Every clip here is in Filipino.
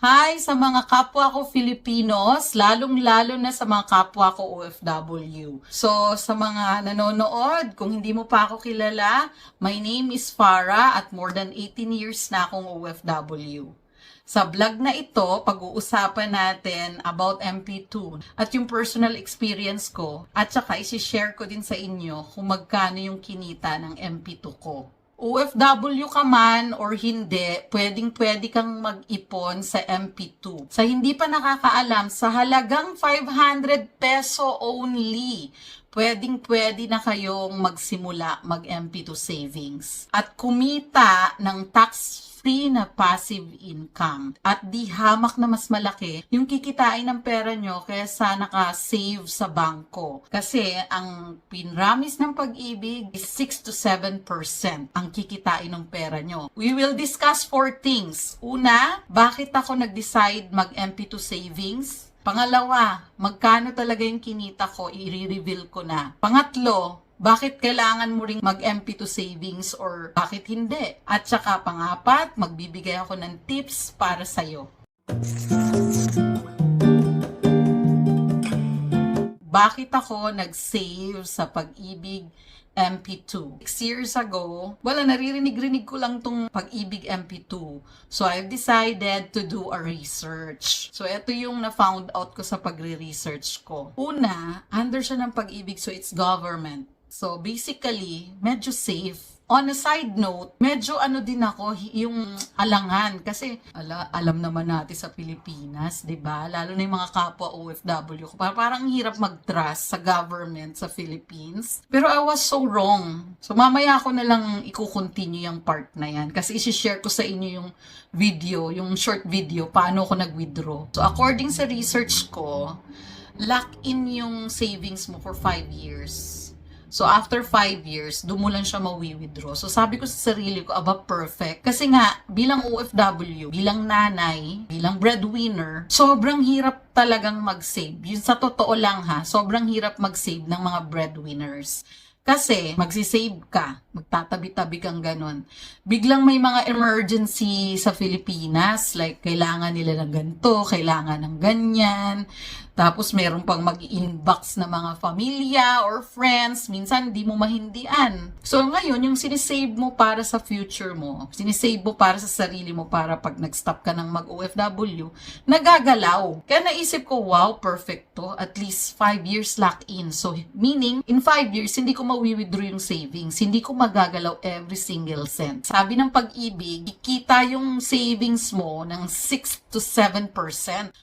Hi sa mga kapwa ko Filipinos, lalong-lalo na sa mga kapwa ko OFW. So, sa mga nanonood, kung hindi mo pa ako kilala, my name is Farah at more than 18 years na akong OFW. Sa vlog na ito, pag-uusapan natin about MP2 at yung personal experience ko at saka isi-share ko din sa inyo kung magkano yung kinita ng MP2 ko. OFW ka man or hindi, pwedeng-pwede kang mag-ipon sa MP2. Sa hindi pa nakakaalam, sa halagang 500 peso only, pwedeng-pwede na kayong magsimula mag-MP2 savings. At kumita ng tax-free na passive income. At di hamak na mas malaki yung kikitain ng pera nyo kaysa naka-save sa bangko. Kasi ang pinramis ng pag-ibig is 6 to 7% ang kikitain ng pera nyo. We will discuss 4 things. Una, bakit ako nag-decide mag-MP2 savings? Pangalawa, magkano talaga yung kinita ko, i-reveal ko na. Pangatlo, bakit kailangan mo ring mag-MP2 savings or bakit hindi? At saka pangapat, magbibigay ako ng tips para sa'yo. Bakit ako nag-save sa Pag-ibig MP2? 6 years ago, naririnig-rinig ko lang tong Pag-ibig MP2. So, I've decided to do a research. So, ito yung na-found out ko sa pagre-research ko. Una, under siya ng Pag-ibig, so it's government. So, basically, medyo safe. On a side note, medyo din ako, yung alangan. Kasi, alam naman natin sa Pilipinas, di ba? Lalo na yung mga kapwa OFW ko. Parang hirap mag-trust sa government sa Philippines. Pero I was so wrong. So, mamaya ako na lang i-continue yung part na yan. Kasi isi-share ko sa inyo yung video, yung short video, paano ako nag-withdraw. So, according sa research ko, lock in yung savings mo for 5 years. So, after 5 years, doon mo lang siya mawi-withdraw. So, sabi ko sa sarili ko, perfect. Kasi nga, bilang OFW, bilang nanay, bilang breadwinner, sobrang hirap talagang mag-save. Yun sa totoo lang ha, sobrang hirap mag-save ng mga breadwinners. Kasi, magsisave ka, magtatabi-tabi kang ganun. Biglang may mga emergency sa Pilipinas, like kailangan nila ng ganito, kailangan ng ganyan. Tapos meron pang mag-inbox na mga familia or friends, minsan di mo mahindian. So ngayon, yung sinisave mo para sa future mo, sinisave mo para sa sarili mo para pag nag-stop ka ng mag-OFW, nagagalaw. Kaya naisip ko, wow, perfect to. At least 5 years lock-in. So meaning, in 5 years, hindi ko mawi-withdraw yung savings. Hindi ko magagalaw every single cent. Sabi ng Pag-ibig, ikita yung savings mo ng 6 to 7%.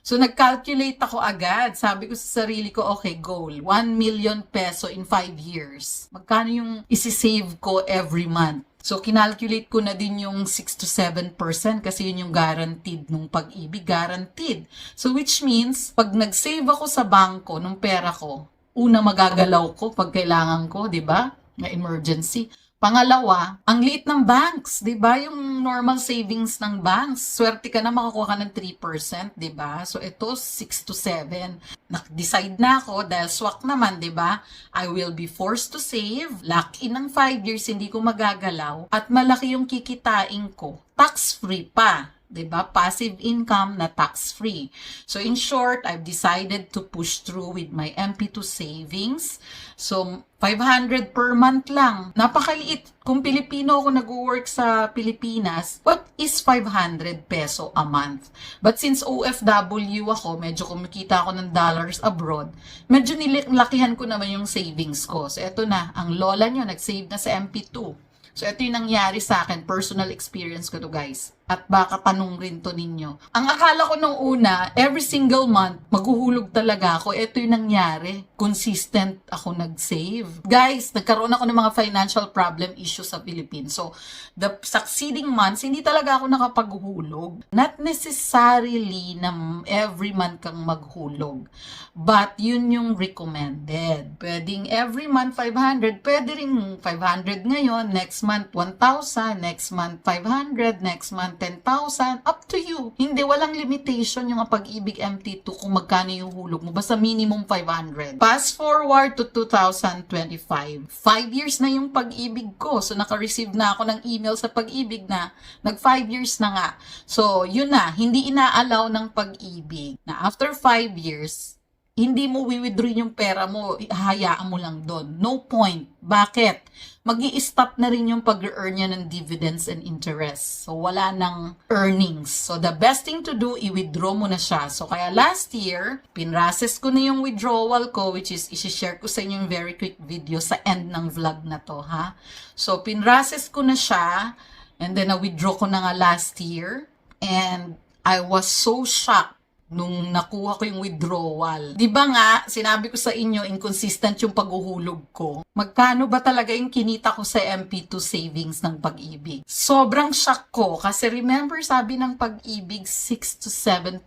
So nag-calculate ako agad. Sabi ko sa sarili ko, okay, goal, 1 million peso in 5 years. Magkano yung isi-save ko every month? So, kinalculate ko na din yung 6 to 7% kasi yun yung guaranteed nung Pag-ibig. Guaranteed. So, which means, pag nag-save ako sa bangko nung pera ko, una magagalaw ko pag kailangan ko, di ba? Na emergency. Pangalawa, ang liit ng banks, 'di ba? Yung normal savings ng banks, swerte ka na makakuha ka ng 3%, 'di ba? So ito 6 to 7. Nag-decide na ako dahil swak naman, 'di ba? I will be forced to save, lock in ng 5 years, hindi ko magagalaw at malaki yung kikitain ko. Tax-free pa. 'Di ba? Passive income na tax-free. So in short, I've decided to push through with my MP2 savings. So 500 per month lang. Napakaliit. Kung Pilipino ako nag-work sa Pilipinas, what is 500 peso a month? But since OFW ako, medyo kumikita ako ng dollars abroad, medyo nilakihan ko naman yung savings ko. So eto na, ang lola nyo nag-save na sa MP2. So, ito yung nangyari sa akin. Personal experience ko to, guys. At baka tanong rin to ninyo. Ang akala ko nung una, every single month, maghuhulog talaga ako. Ito yung nangyari. Consistent ako nag-save. Guys, nagkaroon ako ng mga financial problem issues sa Philippines. So, the succeeding months, hindi talaga ako nakapaghuhulog. Not necessarily na every month kang maghulog. But, yun yung recommended. Pwedeng every month 500. Pwede rin 500 ngayon, next next month 1,000, next month 500, next month 10,000, up to you. Hindi, walang limitation yung Pag-ibig MT2 kung magkano yung hulog mo. Basta minimum 500. Fast forward to 2025. 5 years na yung Pag-ibig ko. So, naka-receive na ako ng email sa Pag-ibig na nag 5 years na nga. So, yun na. Hindi ina-allow ng Pag-ibig na after 5 years, hindi mo withdraw yung pera mo, hayaan mo lang doon. No point. Bakit? Mag-i-stop na rin yung pag-earn niya ng dividends and interest. So, wala nang earnings. So, the best thing to do, i-withdraw mo na siya. So, kaya last year, pinrases ko na yung withdrawal ko, which is, isi-share ko sa inyo yung very quick video sa end ng vlog na to, ha? So, pinrases ko na siya, and then, na-withdraw ko na nga last year, and I was so shocked nung nakuha ko yung withdrawal. Di ba nga, sinabi ko sa inyo, inconsistent yung paghuhulog ko. Magkano ba talaga yung kinita ko sa MP2 savings ng Pag-ibig? Sobrang shock ko kasi remember sabi ng Pag-ibig 6 to 7%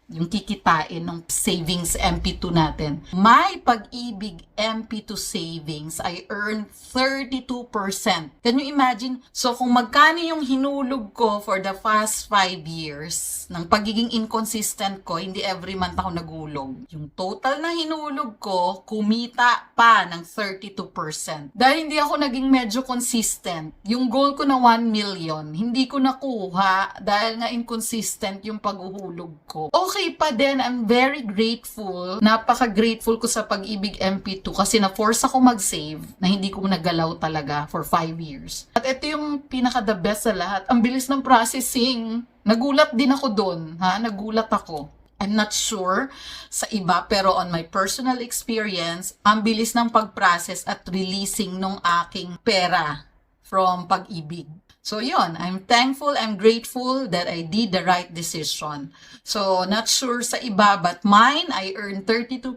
yung kikitain ng savings MP2 natin. My Pag-ibig MP2 savings, I earn 32%. Can you imagine? So kung magkano yung hinulog ko for the past 5 years ng pagiging inconsistent ko, hindi every month ako nagulog. Yung total na hinulog ko, kumita pa ng 32%. Dahil hindi ako naging medyo consistent, yung goal ko na 1 million, hindi ko nakuha dahil nga inconsistent yung paghuhulog ko. Okay pa din, I'm very grateful. Napaka-grateful ko sa Pag-ibig MP2 kasi na-force ako mag-save na hindi ko nagalaw talaga for 5 years. At ito yung pinaka-the best sa lahat. Ang bilis ng processing. Nagulat din ako doon, ha? Nagulat ako. I'm not sure sa iba, pero on my personal experience, ang bilis ng pag-process at releasing ng aking pera from Pag-ibig. So yun, I'm thankful, I'm grateful that I did the right decision. So not sure sa iba, but mine, I earned 32%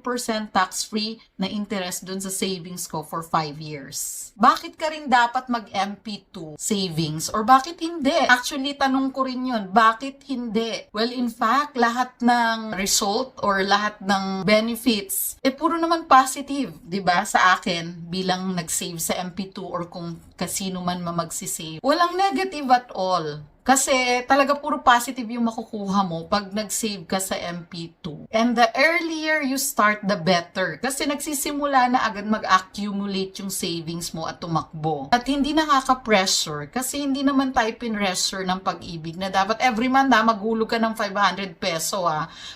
tax-free na interest dun sa savings ko for 5 years. Bakit ka rin dapat mag-MP2 savings? Or bakit hindi? Actually, tanong ko rin yun, bakit hindi? Well, in fact, lahat ng result or lahat ng benefits, puro naman positive, di ba? Sa akin, bilang nag-save sa MP2 or kung kasino man magsisave. Walang negative at all. Kasi talaga puro positive yung makukuha mo pag nag-save ka sa MP2. And the earlier you start, the better. Kasi nagsisimula na agad mag-accumulate yung savings mo at tumakbo. At hindi nakaka-pressure kasi hindi naman tayo pin-pressure ng Pag-ibig na dapat every month maghulog ka ng 500 peso.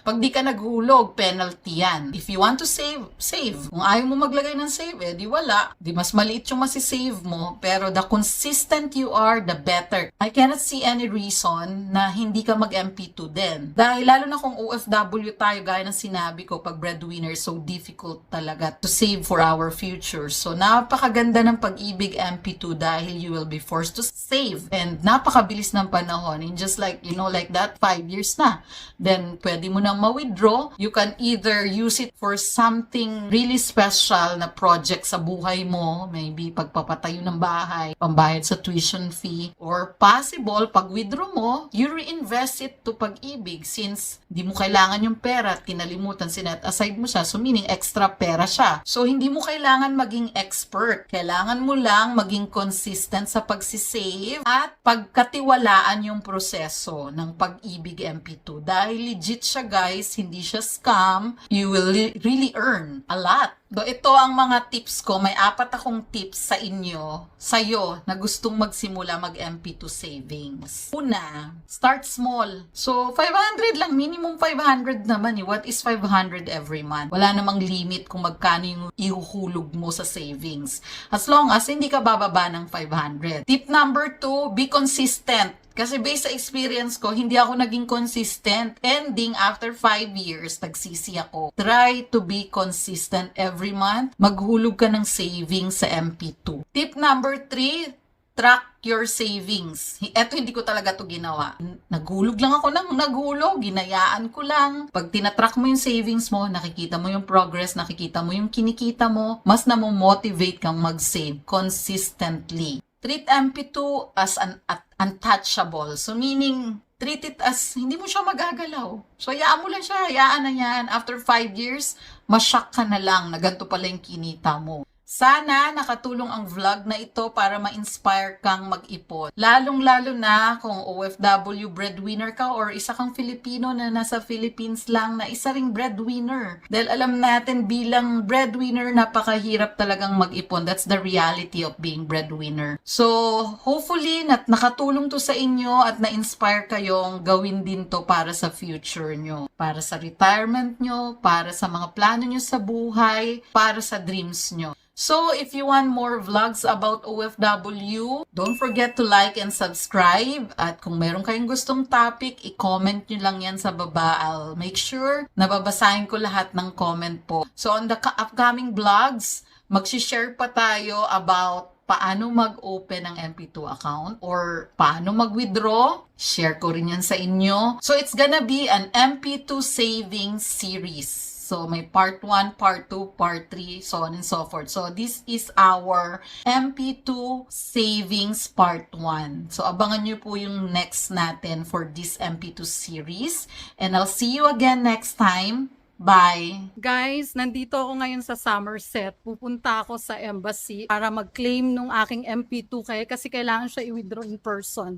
Pag di ka naghulog, penalty yan. If you want to save, save. Kung ayaw mo maglagay ng save, di wala. Di mas maliit yung masisave mo. Pero the consistent you are, the better. I cannot see any reason na hindi ka mag-MP2 din. Dahil lalo na kung OFW tayo, gaya ng sinabi ko, pag breadwinner, so difficult talaga to save for our future. So napakaganda ng Pag-ibig MP2 dahil you will be forced to save. And napakabilis ng panahon. In just like, like that, 5 years na. Then pwede mo nang ma-withdraw. You can either use it for something really special na project sa buhay mo. Maybe pagpapatayo ng bahay, pambayad sa tuition fee, or possible, pag withdraw mo, you reinvest it to Pag-ibig since di mo kailangan yung pera at kinalimutan, sinet aside mo siya. So meaning extra pera siya. So hindi mo kailangan maging expert. Kailangan mo lang maging consistent sa pagsisave at pagkatiwalaan yung proseso ng Pag-ibig MP2. Dahil legit siya guys, hindi siya scam. You will really earn a lot. So, ito ang mga tips ko. May 4 akong tips sa inyo, sa'yo, na gustong magsimula mag-MP2 savings. Una, start small. So, 500 lang. Minimum 500 naman. What is 500 every month? Wala namang limit kung magkano yung ihuhulog mo sa savings. As long as hindi ka bababa ng 500. Tip number 2, be consistent. Kasi based sa experience ko, hindi ako naging consistent. Ending, after 5 years, nagsisi ako. Try to be consistent every month. Maghulog ka ng savings sa MP2. Tip number 3, track your savings. Eto, hindi ko talaga to ginawa. Naghulog lang ako ng naghulog. Ginayaan ko lang. Pag tinatrack mo yung savings mo, nakikita mo yung progress, nakikita mo yung kinikita mo, mas namomotivate kang mag-save consistently. Treat MP2 as an untouchable. So meaning, treat it as hindi mo siya magagalaw. So hayaan mo lang siya, hayaan na yan. After 5 years, mashock ka na lang na ganito pala yung kinita mo. Sana nakatulong ang vlog na ito para ma-inspire kang mag-ipon. Lalong-lalo na kung OFW breadwinner ka or isa kang Filipino na nasa Philippines lang na isa ring breadwinner. Dahil alam natin bilang breadwinner, napakahirap talagang mag-ipon. That's the reality of being breadwinner. So, hopefully, nakatulong to sa inyo at na-inspire kayong gawin din to para sa future nyo. Para sa retirement nyo, para sa mga plano nyo sa buhay, para sa dreams nyo. So, if you want more vlogs about OFW, don't forget to like and subscribe. At kung meron kayong gustong topic, i-comment nyo lang yan sa baba. I'll make sure na babasahin ko lahat ng comment po. So, on the upcoming vlogs, mag-share pa tayo about paano mag-open ng MP2 account or paano mag-withdraw. Share ko rin yan sa inyo. So, it's gonna be an MP2 savings series. So, may part 1, part 2, part 3, so on and so forth. So, this is our MP2 savings part 1. So, abangan nyo po yung next natin for this MP2 series. And I'll see you again next time. Bye! Guys, nandito ako ngayon sa Somerset. Pupunta ako sa embassy para mag-claim nung aking MP2 kasi kailangan siya i-withdraw in person.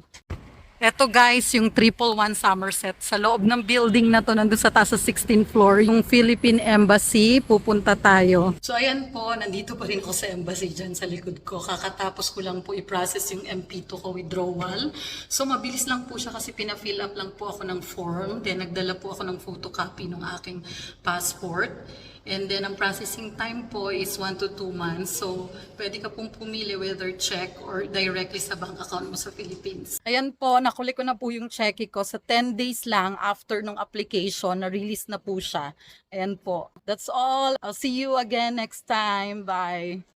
Eto guys, yung 111 Somerset. Sa loob ng building na to, nandun sa taas sa 16th floor, yung Philippine Embassy, pupunta tayo. So ayan po, nandito pa rin ako sa embassy dyan sa likod ko. Kakatapos ko lang po i-process yung MP2 ko withdrawal. So mabilis lang po siya kasi pina-fill up lang po ako ng form. Then nagdala po ako ng photocopy ng aking passport. And then, ang processing time po is 1 to 2 months. So, pwede ka pong pumili whether check or directly sa bank account mo sa Philippines. Ayan po, nakuli ko na po yung check ko. Sa 10 days lang after nung application, na-release na po siya. Ayan po. That's all. I'll see you again next time. Bye!